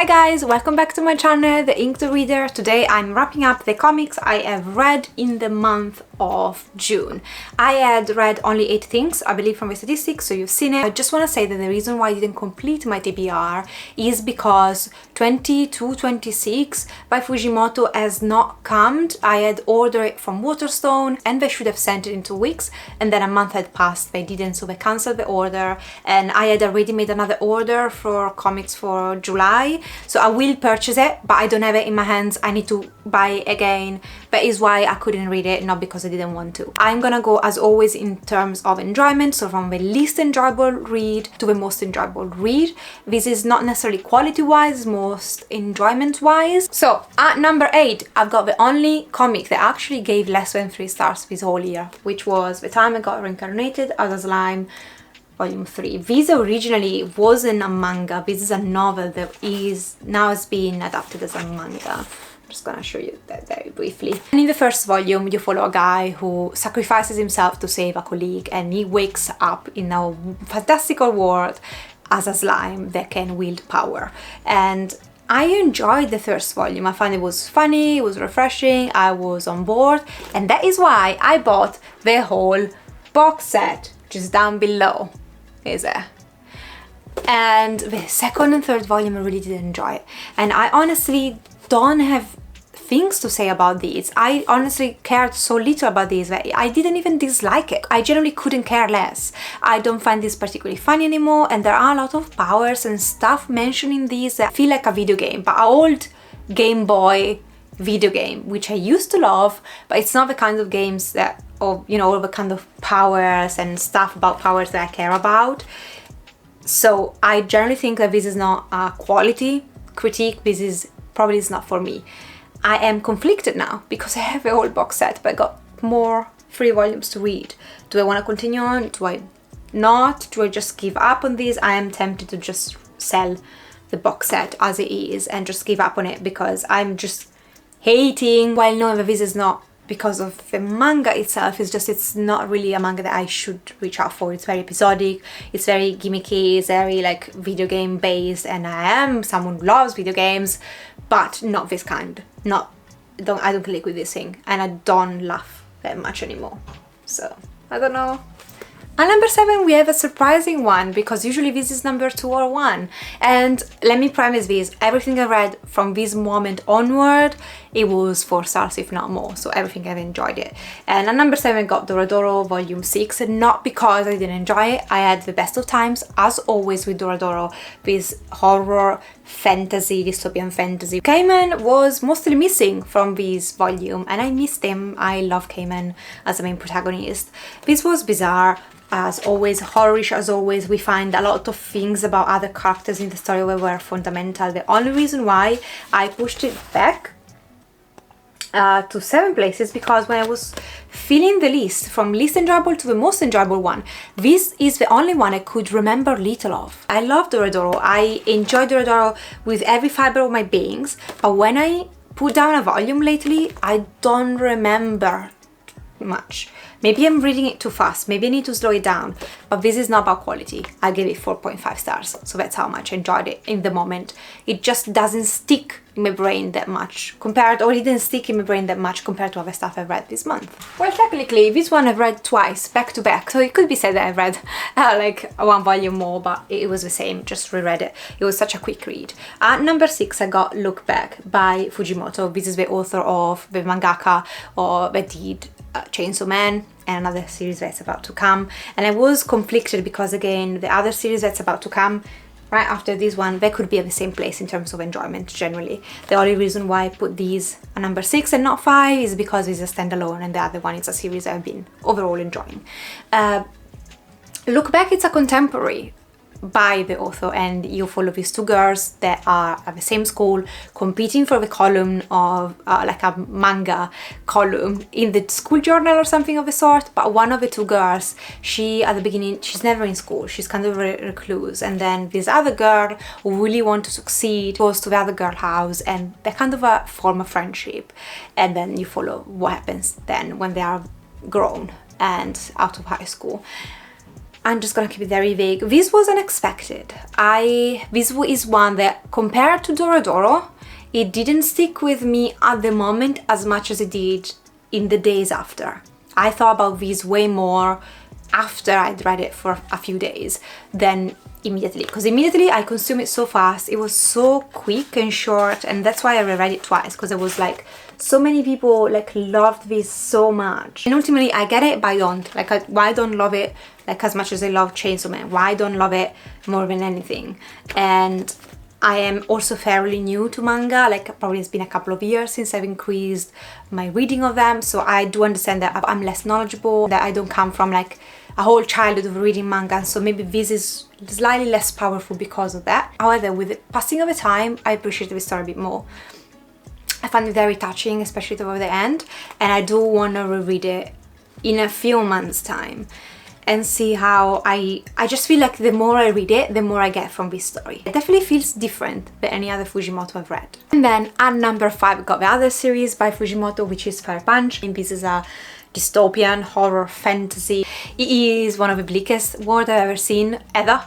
Hi guys, welcome back to my channel, The Ink the Reader. Today I'm wrapping up the comics I have read in the month of June. I had read only 8 things, I believe, from the statistics, so you've seen it. I just want to say that the reason why I didn't complete my TBR is because 2226 by Fujimoto has not come. I had ordered it from Waterstone and they should have sent it in 2 weeks, and then a month had passed, they didn't, so they cancelled the order, and I had already made another order for comics for July, so I will purchase it, but I don't have it in my hands. I need to buy it again. That is why I couldn't read it, not because I didn't want to. I'm gonna go, as always, in terms of enjoyment, so from the least enjoyable read to the most enjoyable read. This is not necessarily quality-wise, most enjoyment-wise. So at number 8, I've got the only comic that actually gave less than 3 stars this whole year, which was The Time I Got Reincarnated as a Slime, Volume 3. This originally wasn't a manga. This is a novel that is now has been adapted as a manga. I'm just gonna show you that very briefly. And in the first volume, you follow a guy who sacrifices himself to save a colleague, and he wakes up in a fantastical world as a slime that can wield power. And I enjoyed the first volume. I found it was funny, it was refreshing, I was on board, and that is why I bought the whole box set, which is down below. Is it? And the second and third volume I really did enjoy it, and I honestly don't have things to say about these. I honestly cared so little about these that I didn't even dislike it. I generally couldn't care less. I don't find this particularly funny anymore, and there are a lot of powers and stuff mentioned in these that feel like a video game, but an old Game Boy video game, which I used to love, but it's not the kind of games that, or you know, all the kind of powers and stuff about powers that I care about. So I generally think that this is not a quality critique. This is probably is not for me. I am conflicted now because I have a whole box set, but I got more 3 volumes to read. Do I want to continue on? Do I not? Do I just give up on this? I am tempted to just sell the box set as it is and just give up on it, because I'm just hating, while knowing that this is not because of the manga itself, it's not really a manga that I should reach out for. It's very episodic, it's very gimmicky, it's very like video game based, and I am someone who loves video games, but not this kind. I don't click with this thing, and I don't laugh that much anymore, so I don't know. At number 7 we have a surprising one, because usually this is number 2 or 1, and let me premise this: everything I read from this moment onward, it was 4 stars if not more, so everything I've enjoyed it. And at number 7 I got Redoro Volume 6, and not because I didn't enjoy it. I had the best of times as always with Redoro, this horror fantasy, dystopian fantasy. Cayman was mostly missing from this volume, and I missed him. I love Cayman as the main protagonist. This was bizarre as always, horrorish as always. We find a lot of things about other characters in the story that were fundamental. The only reason why I pushed it back to 7 places, because when I was filling the list from least enjoyable to the most enjoyable one, this is the only one I could remember little of. I loved Redoro. I enjoyed Redoro with every fiber of my beings, but when I put down a volume lately, I don't remember much. Maybe I'm reading it too fast, maybe I need to slow it down, but this is not about quality. I gave it 4.5 stars, so that's how much I enjoyed it in the moment. It just doesn't stick in my brain that much compared, or it didn't stick in my brain that much compared to other stuff I've read this month. Well, technically this one I've read twice back to back, so it could be said that I've read like 1 volume more, but it was the same, just reread it. It was such a quick read. At number 6 I got Look Back by Fujimoto. This is the author of the mangaka or that did Chainsaw Man and another series that's about to come, and I was conflicted because, again, the other series that's about to come right after this one, they could be at the same place in terms of enjoyment generally. The only reason why I put these at number 6 and not 5 is because it's a standalone, and the other one is a series I've been overall enjoying. Look Back, it's a contemporary by the author, and you follow these 2 girls that are at the same school competing for the column of like a manga column in the school journal or something of the sort. But one of the 2 girls, she at the beginning, she's never in school, she's kind of a recluse, and then this other girl who really wants to succeed goes to the other girl's house, and they kind of form a friendship, and then you follow what happens then when they are grown and out of high school. I'm just gonna keep it very vague. This was unexpected. This is one that, compared to Redoro, it didn't stick with me at the moment as much as it did in the days after. I thought about this way more after I'd read it for a few days than immediately, because immediately I consumed it so fast. It was so quick and short, and that's why I reread it twice, because it was like so many people like loved this so much. And ultimately I get it, but I don't. Like, why I don't love it like as much as I love Chainsaw Man? Why I don't love it more than anything? And I am also fairly new to manga, like probably it's been a couple of years since I've increased my reading of them, so I do understand that I'm less knowledgeable, that I don't come from like a whole childhood of reading manga, so maybe this is slightly less powerful because of that. However, with the passing of the time, I appreciated the story a bit more. I found it very touching, especially toward the end, and I do want to reread it in a few months' time and see how I just feel like the more I read it, the more I get from this story. It definitely feels different than any other Fujimoto I've read. And then at number 5, we got the other series by Fujimoto, which is Fire Punch. And this is a dystopian horror fantasy. It is one of the bleakest words I've ever seen, ever.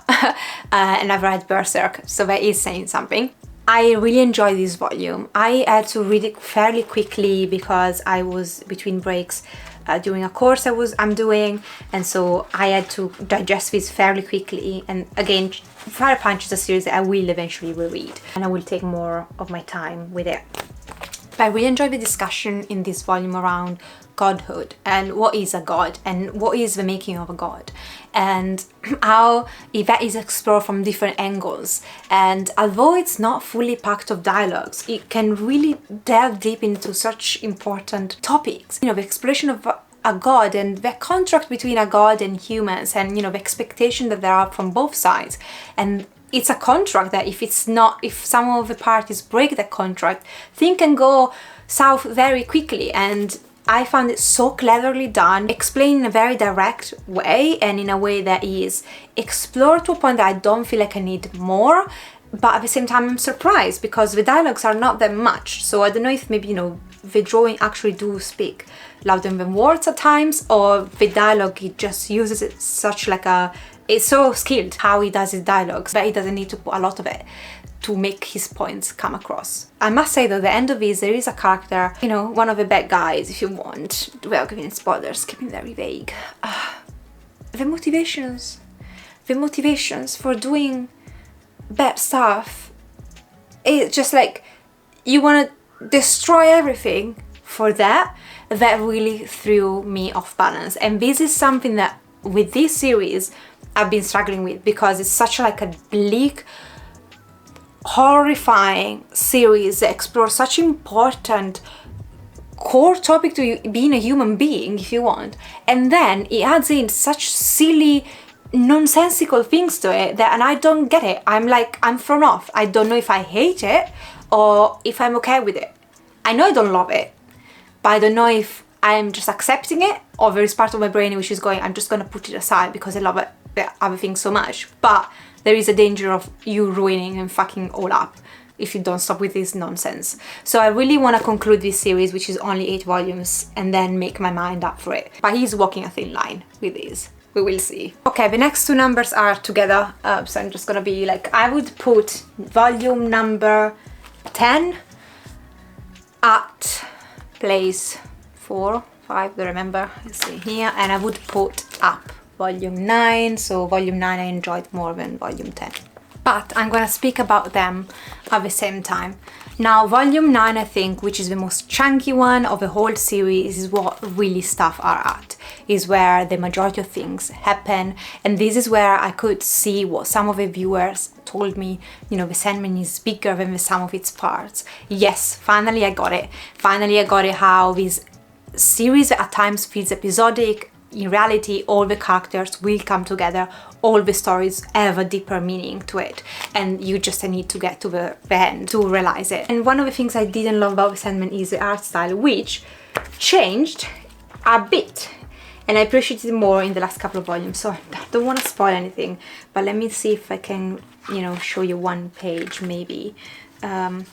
And I've read Berserk, so that is saying something. I really enjoyed this volume. I had to read it fairly quickly because I was between breaks during a course I'm doing, and so I had to digest this fairly quickly. And again, Fire Punch is a series that I will eventually reread, and I will take more of my time with it. But I really enjoyed the discussion in this volume around godhood and what is a god and what is the making of a god, and how that is explored from different angles. And although it's not fully packed of dialogues, it can really delve deep into such important topics. You know, the exploration of a god and the contract between a god and humans, and you know, the expectation that there are from both sides. And it's a contract that if some of the parties break that contract, things can go south very quickly. And I found it so cleverly done, explained in a very direct way, and in a way that is explored to a point that I don't feel like I need more, but at the same time I'm surprised because the dialogues are not that much. So I don't know if maybe, you know, the drawing actually do speak louder than words at times, or the dialogue, it just uses it such like a, it's so skilled how he does his dialogues that he doesn't need to put a lot of it to make his points come across. I must say though, the end of this, there is a character, you know, one of the bad guys, if you want, without giving spoilers, keeping very vague. The motivations for doing bad stuff, it's just like, you want to destroy everything for that. That really threw me off balance. And this is something that with this series I've been struggling with, because it's such like a bleak, horrifying series that explores such important core topic to being a human being, if you want, and then it adds in such silly, nonsensical things to it that, and I don't get it. I'm thrown off. I don't know if I hate it or if I'm okay with it. I know I don't love it, but I don't know if I'm just accepting it, or there is part of my brain which is going, I'm just gonna put it aside because I love it, the other things so much. But there is a danger of you ruining and fucking all up if you don't stop with this nonsense. So I really want to conclude this series, which is only 8 volumes, and then make my mind up for it. But he's walking a thin line with this. We will see. Okay, the next 2 numbers are together, so I'm just gonna be like, I would put volume number 10 at place 4, 5, don't remember, let's see here, and I would put up volume 9, so volume 9 I enjoyed more than volume 10. But I'm gonna speak about them at the same time. Now, volume 9, I think, which is the most chunky one of the whole series, is what really stuff are at, is where the majority of things happen, and this is where I could see what some of the viewers told me, you know, the Sandman is bigger than the sum of its parts. Yes, finally I got it. Finally I got it, how this series at times feels episodic. In reality, all the characters will come together, all the stories have a deeper meaning to it, and you just need to get to the end to realize it. And one of the things I didn't love about Sandman is the art style, which changed a bit, and I appreciated it more in the last couple of volumes. So I don't want to spoil anything, but let me see if I can, you know, show you one page maybe. I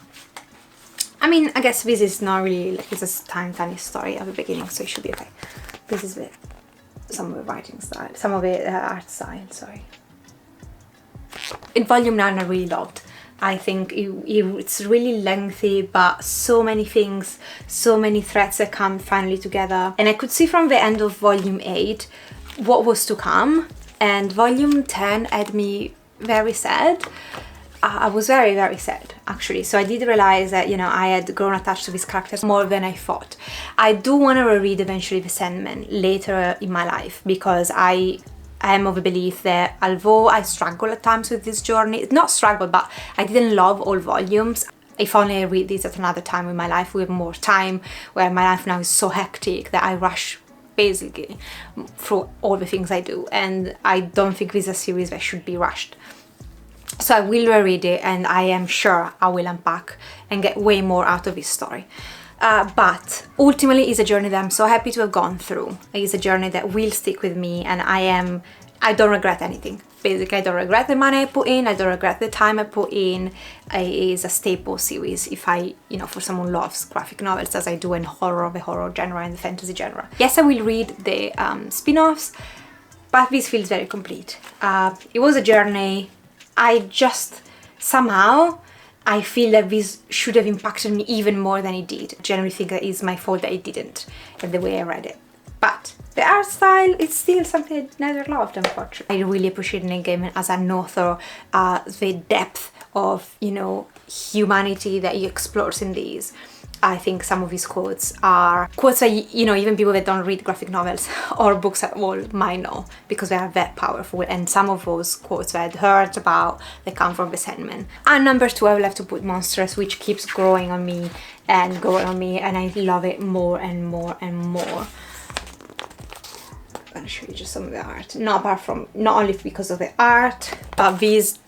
mean, I guess this is not really, like, it's a tiny story at the beginning, so it should be okay. This is it. some of the writing style, some of the art style, sorry. In volume 9 I really loved. I think it's really lengthy, but so many things, so many threads that come finally together. And I could see from the end of volume 8 what was to come, and volume 10 had me very sad. I was very, very sad, actually. So I did realize that, you know, I had grown attached to these characters more than I thought. I do want to reread eventually the Sandman later in my life, because I am of the belief that although I struggle at times with this journey, not struggle, but I didn't love all volumes. If only I read this at another time in my life with more time, where my life now is so hectic that I rush basically through all the things I do, and I don't think this is a series that should be rushed. So I will reread it, and I am sure I will unpack and get way more out of this story. But ultimately it's a journey that I'm so happy to have gone through. It's a journey that will stick with me, and I don't regret anything. Basically, I don't regret the money I put in, I don't regret the time I put in. It is a staple series if you know, for someone who loves graphic novels as I do, in horror, the horror genre and the fantasy genre. Yes, I will read the spin-offs, but this feels very complete. It was a journey. I just, somehow, I feel that this should have impacted me even more than it did. I generally think that it's my fault that it didn't, and the way I read it. But the art style is still something I never loved, unfortunately. I really appreciate Neil Gaiman as an author, the depth of, you know, humanity that he explores in these. I think some of his quotes are quotes that, you know, even people that don't read graphic novels or books at all might know, because they are that powerful. And some of those quotes that I'd heard about, they come from the Sandman. And number 2, I will have to put Monstrous, which keeps growing on me, and I love it more and more and more. I'm gonna show you just some of the art. Not only because of the art, but these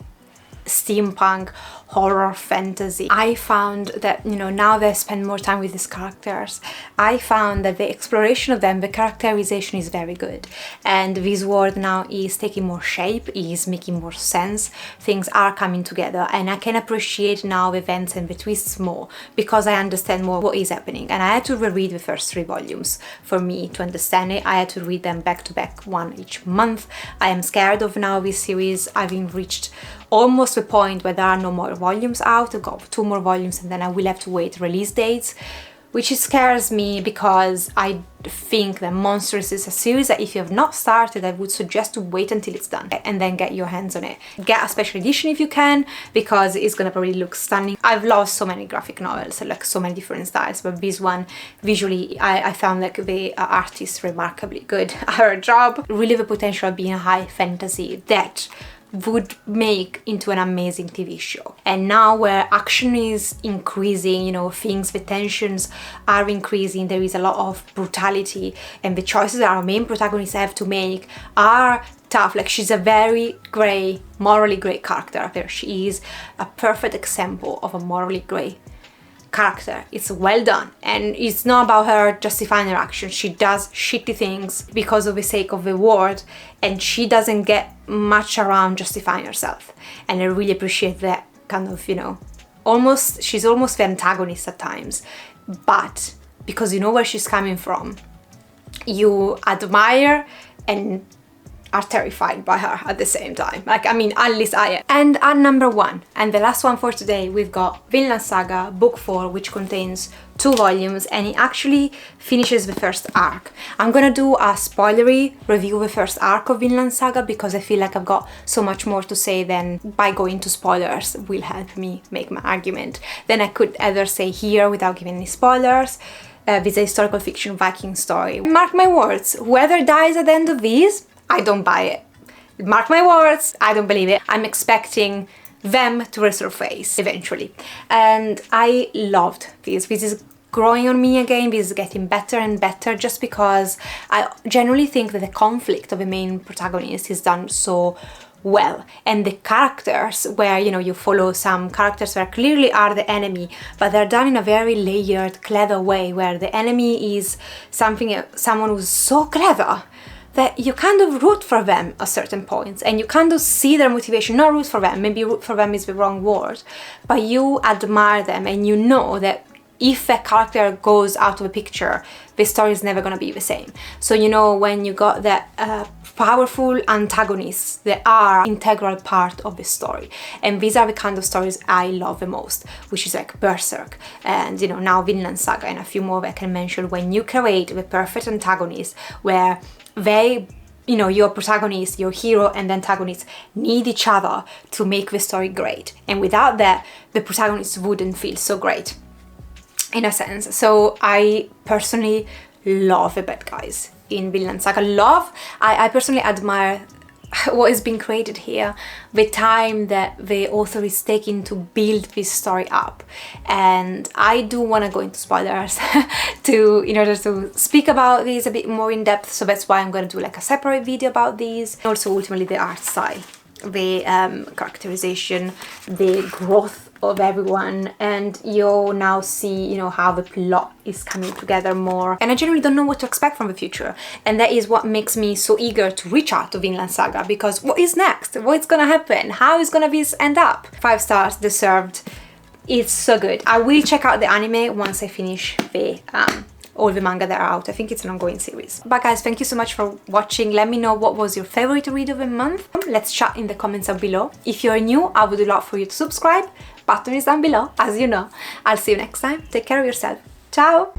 steampunk horror fantasy. I found that, you know, now that I spend more time with these characters, I found that the exploration of them, the characterization is very good, and this world now is taking more shape, is making more sense, things are coming together, and I can appreciate now the events and the twists more because I understand more what is happening. And I had to reread the first 3 volumes for me to understand it. I had to read them back to back, one each month. I am scared of now this series having reached almost the point where there are no more volumes out. I've got 2 more volumes, and then I will have to wait release dates, which scares me, because I think that Monstrous is a series that if you have not started, I would suggest to wait until it's done and then get your hands on it. Get a special edition if you can, because it's gonna probably look stunning. I've loved so many graphic novels, like so many different styles, but this one, visually, I found like the artist remarkably good at her job. Really the potential of being a high fantasy that would make into an amazing TV show. And now where action is increasing, you know, the tensions are increasing, there is a lot of brutality, and the choices that our main protagonists have to make are tough. Like, she's a very grey, morally grey character. She is a perfect example of a morally grey character. It's well done, and it's not about her justifying her actions. She does shitty things because of the sake of the world, and she doesn't get much around justifying herself. And I really appreciate that kind of, you know, she's almost the antagonist at times, but because you know where she's coming from, you admire and are terrified by her at the same time. Like, I mean, at least I am. And at number 1, and the last one for today, we've got Finland Saga book 4, which contains 2 volumes, and it actually finishes the first arc. I'm gonna do a spoilery review of the first arc of Finland Saga, because I feel like I've got so much more to say than by going to spoilers will help me make my argument. Then I could either say here without giving any spoilers, this is a historical fiction Viking story. Mark my words, whoever dies at the end of this, I don't buy it. Mark my words, I don't believe it. I'm expecting them to resurface eventually. And I loved this. This is growing on me again. This is getting better and better, just because I generally think that the conflict of the main protagonist is done so well, and the characters, where, you know, you follow some characters that clearly are the enemy, but they're done in a very layered, clever way, where the enemy is someone who's so clever that you kind of root for them at certain points, and you kind of see their motivation. Not root for them, maybe root for them is the wrong word, but you admire them, and you know that if a character goes out of a picture, the story is never gonna be the same. So you know, when you got that powerful antagonists that are integral part of the story, and these are the kind of stories I love the most, which is like Berserk, and you know, now Vinland Saga, and a few more that I can mention. When you create the perfect antagonist where they, you know, your protagonist, your hero and the antagonist need each other to make the story great, and without that the protagonist wouldn't feel so great, in a sense. So I personally love the bad guys in Vinland Saga. I personally admire what is being created here, the time that the author is taking to build this story up. And I do want to go into spoilers in order to speak about these a bit more in depth, so that's why I'm going to do like a separate video about these. Also ultimately the art style, the characterization, the growth of everyone, and you'll now see, you know, how the plot is coming together more. And I generally don't know what to expect from the future, and that is what makes me so eager to reach out to Vinland Saga, because what is next? What's gonna happen? How is gonna this end up? 5 stars deserved. It's so good. I will check out the anime once I finish the all the manga that are out. I think it's an ongoing series. But guys, thank you so much for watching. Let me know what was your favorite read of the month. Let's chat in the comments down below. If you're new, I would love for you to subscribe. Button is down below, as you know. I'll see you next time. Take care of yourself. Ciao!